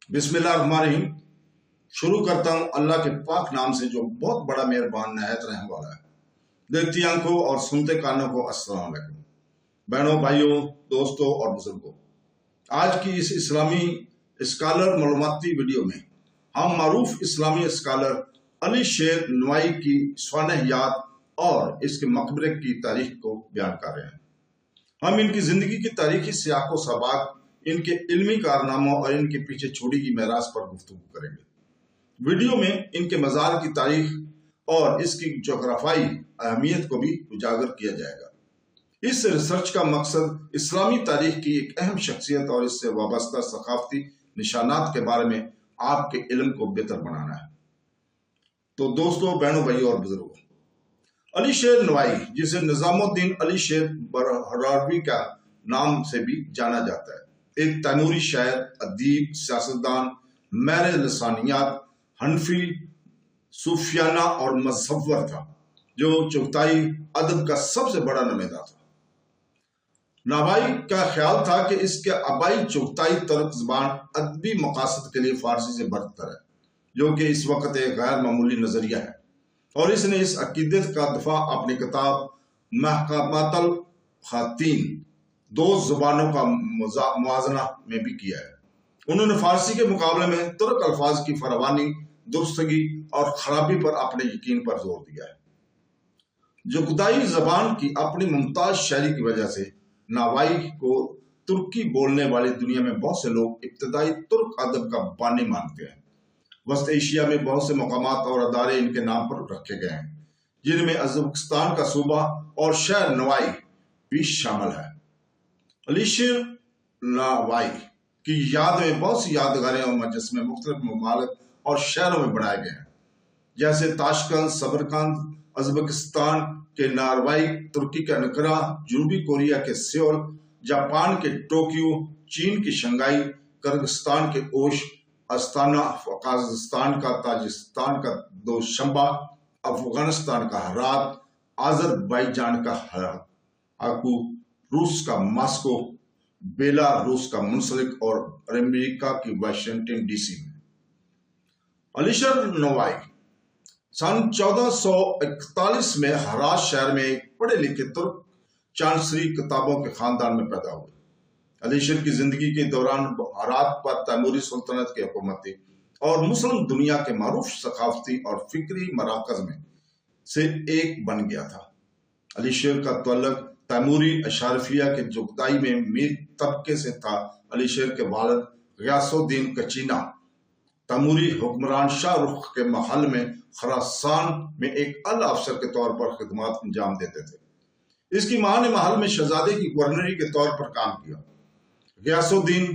बिस्मिल्लाहिर्रहमानिर्रहीम। शुरू करता हूँ अल्लाह के पाक नाम से जो बहुत बड़ा मेहरबान नहायत रहने वाला है। देखती आंखों और सुनते कानों को अस्सलाम वालेकुम। बहनों, भाइयों, दोस्तों और बुजुर्गों, आज की इस इस्लामी स्कॉलर मालूमाती वीडियो में हम मारूफ इस्लामी स्कॉलर अली शेर नवाई की स्वानहयात और इसके मकबरे की तारीख को बयान कर रहे हैं। हम इनकी जिंदगी की तारीखी सियाको सबाक, इनके इल्मी कारनामों और इनके पीछे छोड़ी की मेरास पर गुफ्तगू करेंगे। वीडियो में इनके मज़ार की तारीख और इसकी जोग्राफाई अहमियत को भी उजागर किया जाएगा। इस रिसर्च का मकसद इस्लामी तारीख की एक अहम शख्सियत और इससे वाबस्ता सकाफती निशानात के बारे में आपके इल्म को बेहतर बनाना है। तो दोस्तों, बहनों, भाइयों और बुजुर्गों, अली शेर नवाई, जिसे निजामुद्दीन अली शेर बरहरावी का नाम से भी जाना जाता है, एक तैमूरी शायर, अदीब, सियासतदान, महर लसानियात, हनफी, सूफियाना और मज़हवर था, जो चुगताई अदब का सबसे बड़ा नुमाइंदा था। नवाई का ख्याल था कि इसके आबाई चुगताई तुर्क ज़बान अदबी मकासद के लिए फारसी से बरतर है, जो कि इस वक्त एक गैर मामूली नजरिया है, और इसने इस अकीदत का दफा अपनी किताब महकामातुल खातीन, दो जुबानों का मुआजना में भी किया है। उन्होंने फारसी के मुकाबले में तुर्क अल्फाज की फरावानी, दुरुस्तगी और खराबी पर अपने यकीन पर जोर दिया है। जुगदाई जबान की अपनी मुमताज शायरी की वजह से नवाई को तुर्की बोलने वाली दुनिया में बहुत से लोग इब्तदाई तुर्क अदब का बानी मानते हैं। वस्त एशिया में बहुत से मकामात और अदारे इनके नाम पर रखे गए हैं, जिनमें अज़बकिस्तान का सूबा और शहर नवाई भी शामिल है। अली शेर नवाई की याद में बहुत सी यादगारें और मजस्मे मुख्तलिफ ममालिक और शहरों में बनाए गए हैं, जैसे ताशकंद, सबरकंद, अज़बकिस्तान के नारवाई, तुर्की का नकरा, जनूबी कोरिया के सियोल, जापान के टोक्यो, चीन की शंघाई, किर्गिस्तान के ओश, अस्ताना, कजाकिस्तान का ताजिकिस्तान का दोशंबा, अफगानिस्तान का हरात, अजरबैजान का हाकू, रूस का मॉस्को, बेलारूस का मुंसलिक और अमेरिका की वाशिंगटन डीसी में। अली शेर नवाई सन 1441 में हरात शहर में एक पढ़े लिखे तुर्क चांसरी किताबों के खानदान में पैदा हुए। अली शेर की जिंदगी के दौरान हरात पर तैमूरी सुल्तनत की हुकूमत थी और मुस्लिम दुनिया के मारूफ सकाफती और फिक्री मराकज में से एक बन गया था। अली शेर का तअल्लुक तैमूरी अशारफिया के जुगताई में मीर तबके से था। अली शेर के वालिद गियासुद्दीन कचीना तैमूरी हुक्मरान शाहरुख के महल में खरासान में एक अल अफसर के तौर पर खिदमत अंजाम देते थे। इसकी मां ने महल में शहजादे की गवर्नरी के तौर पर काम किया। गियासुद्दीन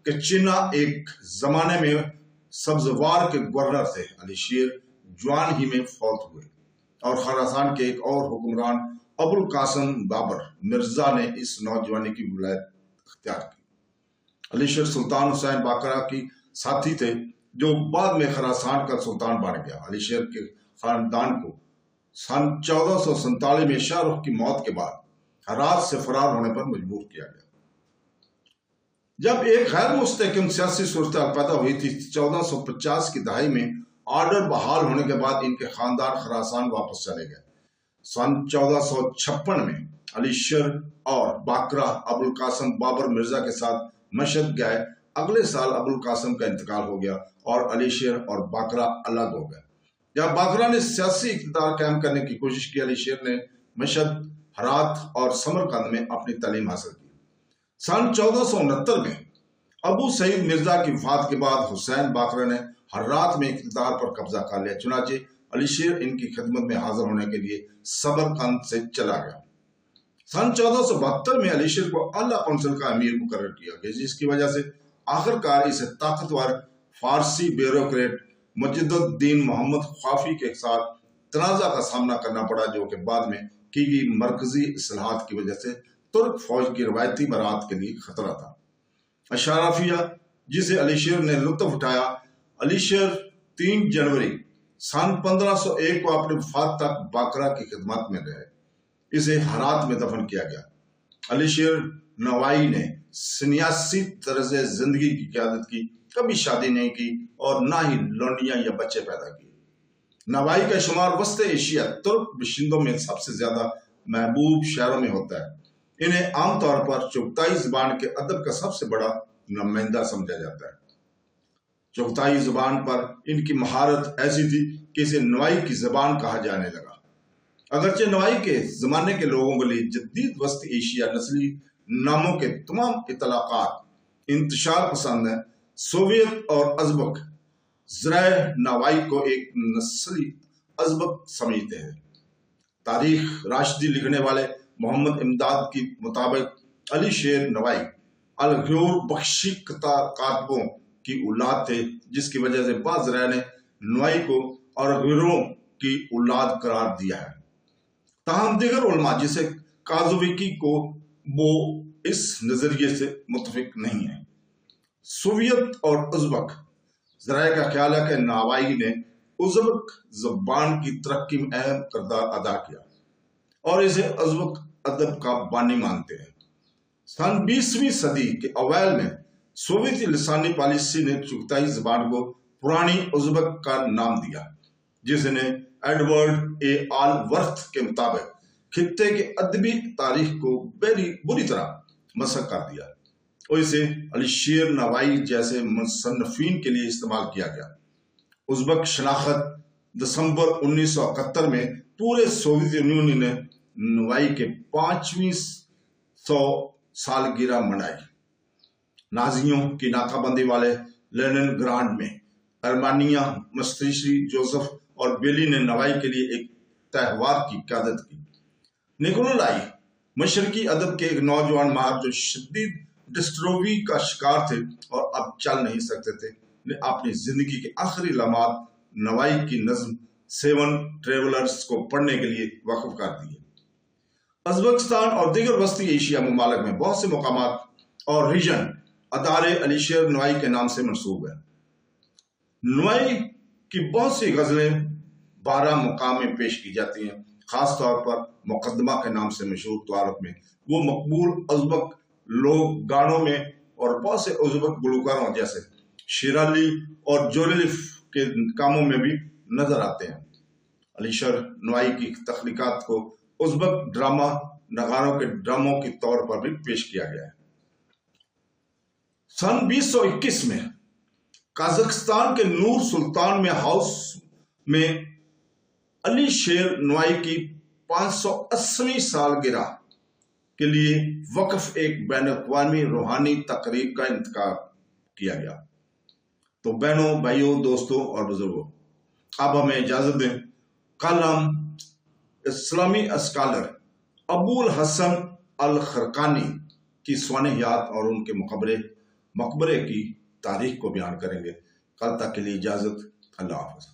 कचीना एक जमाने में सब्जवार के गवर्नर थे। अली शेर जवान ही में फौत हुए और खरासान के एक और हुक्मरान अबुल कासिम बाबर मिर्जा ने इस नौजवानी की विलायत अख्तियार की। अली शेर सुल्तान हुसैन बाकरा की साथी थे, जो बाद में खरासान का सुल्तान बन गया। अली शेर के खानदान को सन 1447 में शाहरुख की मौत के बाद हरात से फरार होने पर मजबूर किया गया। जब एक गैर मुस्तहकम सियासी सूरत पैदा हुई थी, 1450 की दहाई में ऑर्डर बहाल होने के बाद इनके खानदान खरासान वापस चले गए। सन 1456 में अली शेर और बाकरा अबुल कासिम बाबर मिर्जा के साथ मशहद गए। अगले साल अबुल कासिम का इंतकाल हो गया और अली शेर और बाकरा अलग हो गए। जब बाकरा ने सियासी इक़्तिदार कायम करने की कोशिश की, अली शेर ने मशहद, हरात और समरकंद में अपनी तालीम हासिल की। सन 1469 में अबू सईद मिर्जा की वफात के बाद हुसैन बाकरा ने हर्रात में इक़्तिदार पर कब्जा कर लिया। चुनाचे अली शेर इनकी खिदमत में हाजिर होने के लिए सबरकंद से चला गया। सन 1472 में अली शेर को अला कौंसिल का अमीर मुकर्रर किया गया, जिसकी वजह से आखिरकार इसे ताकतवर फारसी ब्यूरोक्रेट मुजद्दिद मोहम्मद ख्वाफी के साथ तनाज़ा का सामना करना पड़ा, जो कि बाद में की गई मरकजी इस्लाहात की वजह से तुर्क फौज की रवायती बरात के लिए खतरा था। अशारफिया, जिसे अली शेर ने लुत्फ उठाया। अली शेर 3 जनवरी सन 1501 को अपनी वफात तक बाकरा की खिदमत में रहे। इसे हरात में दफन किया गया। अली शेर نوائی نے سنیاسی طرز زندگی کی قیادت کی، کبھی شادی نہیں کی اور نہ ہی لونڈیاں یا بچے پیدا کیے۔ نوائی کا شمار وسط ایشیا ترک باشندوں میں سب سے زیادہ محبوب شہروں میں ہوتا ہے۔ انہیں عام طور پر چغتائی زبان کے ادب کا سب سے بڑا نمائندہ سمجھا جاتا ہے۔ چغتائی زبان پر ان کی مہارت ایسی تھی کہ اسے نوائی کی زبان کہا جانے لگا۔ اگرچہ نوائی کے زمانے کے لوگوں کے لیے جدید وسط ایشیا نسلی ناموں کے تمام اطلاقات انتشار پسند ہیں، سوویت اور ازبک ذرائع نوائی کو ایک نسلی ازبک سمجھتے ہیں۔ تاریخ راشدی لکھنے والے محمد امداد کی مطابق علی شیر نوائی الغیور بخشی کاتبوں کی اولاد تھے، جس کی وجہ سے بعض ذرائع نے نوائی کو الغیوروں کی اولاد قرار دیا ہے۔ تاہم دیگر علماء جیسے کازویکی کو وہ اس نظریے سے متفق نہیں ہیں۔ سوویت اور ازبک ذرائع کا خیال ہے کہ نوائی نے ازبک زبان کی ترقی میں اہم کردار ادا کیا اور اسے ازبک ادب کا بانی مانتے ہیں۔ سن 20ویں صدی کے اوائل میں سوویتی لسانی پالیسی نے چغتائی زبان کو پرانی ازبک کا نام دیا، جس نے ایڈورڈ اے آل ورتھ کے مطابق خطے کے ادبی تاریخ کو بری طرح مسخ کر دیا اور اسے علی شیر نوائی جیسے مصنفین کے لیے استعمال کیا گیا۔ ازبک شناخت دسمبر 1971 میں پورے سوویت یونین نے نوائی کے 5ویں سالگرہ منائی۔ نازیوں کی ناکہ بندی والے لینن گرانڈ میں ارمانیہ مستریشی جوزف اور بیلی نے نوائی کے لیے ایک تہوار کی قیادت کی۔ نیکولائے مشرقی ادب کے ایک نوجوان ماہر جو شدید ڈسٹروفی کا شکار تھے اور اب چل نہیں سکتے تھے، نے اپنی زندگی کے آخری لمحات نوائی کی نظم 7 ٹریولرز کو پڑھنے کے لیے وقف کر دیے۔ ازبکستان اور دیگر وسطی ایشیا ممالک میں بہت سے مقامات اور ریجن ادارے علی شیر نوائی کے نام سے منسوب ہیں۔ نوائی کی بہت سی غزلیں 12 مقام میں پیش کی جاتی ہیں، خاص طور پر مقدمہ کے نام سے مشہور تعارف میں وہ مقبول ازبک لوگ گانوں میں اور بہت سے ازبک گلوکاروں جیسے شیرالی اور جوریلیف کے کاموں میں بھی نظر آتے ہیں۔ علی شیر نوائی کی تخلیقات کو ازبک ڈرامہ نگاروں کے ڈراموں کے طور پر بھی پیش کیا گیا ہے۔ سن 2021 میں قازقستان کے نور سلطان میں ہاؤس میں علی شیر نوائی کی 580ویں سالگرہ کے لیے وقف ایک بین الاقوامی روحانی تقریب کا انعقاد کیا گیا۔ تو بہنوں، بھائیوں، دوستوں اور بزرگوں، اب ہمیں اجازت دیں۔ کل ہم اسلامی اسکالر ابو الحسن الخرقانی کی سوانح اور ان کے مقبرے کی تاریخ کو بیان کریں گے۔ کل تک کے لیے اجازت، اللہ حافظ۔